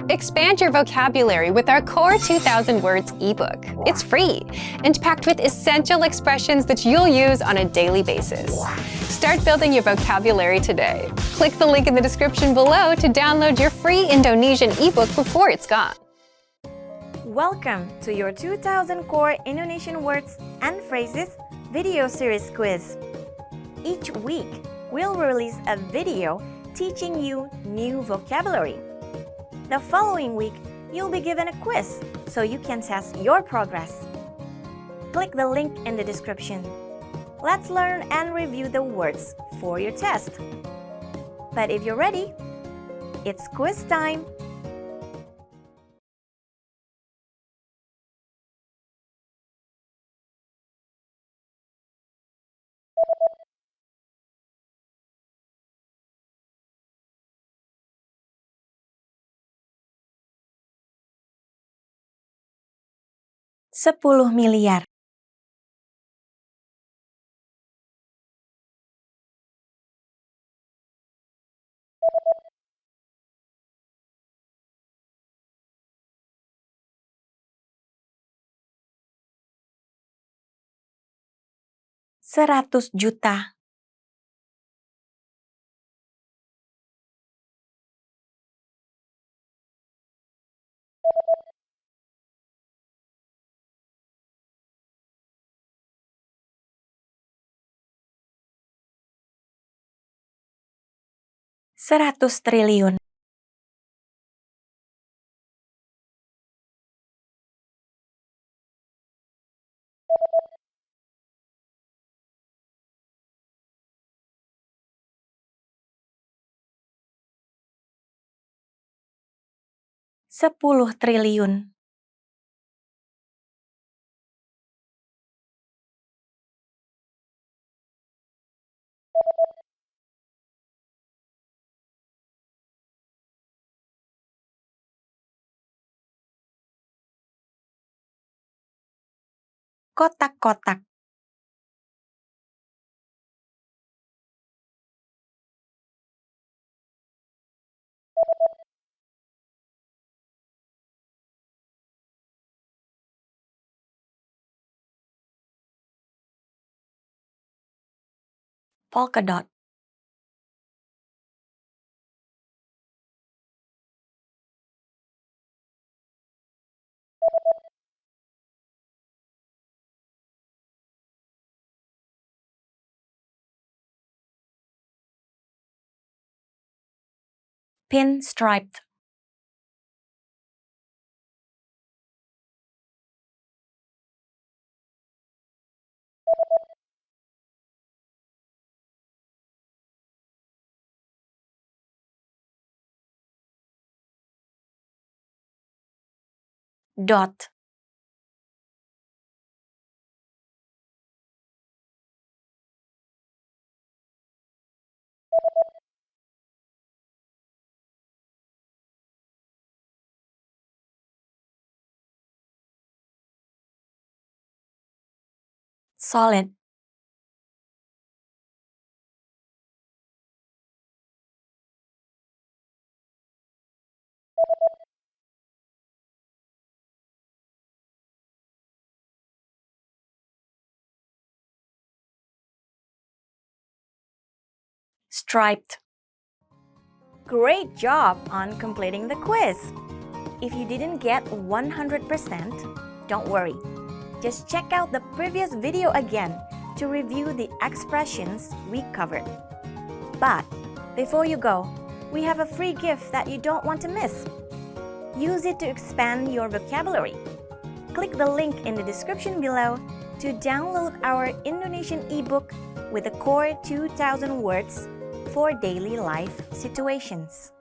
Expand your vocabulary with our Core 2000 Words ebook. It's free and packed with essential expressions that you'll use on a daily basis. Start building your vocabulary today. Click the link in the description below to download your free Indonesian ebook before it's gone. Welcome to your 2000 Core Indonesian Words and Phrases video series quiz. Each week, we'll release a video teaching you new vocabulary. The following week, you'll be given a quiz so you can test your progress. Click the link in the description. Let's learn and review the words for your test. But if you're ready, it's quiz time! Sepuluh miliar. Seratus juta. Seratus triliun. Sepuluh triliun. Kotak-kotak. Polka dot. Pinstriped. Dot. Solid. Striped. Great job on completing the quiz! If you didn't get 100%, don't worry. Just check out the previous video again to review the expressions we covered. But before you go, we have a free gift that you don't want to miss. Use it to expand your vocabulary. Click the link in the description below to download our Indonesian ebook with the Core 2000 Words for daily life situations.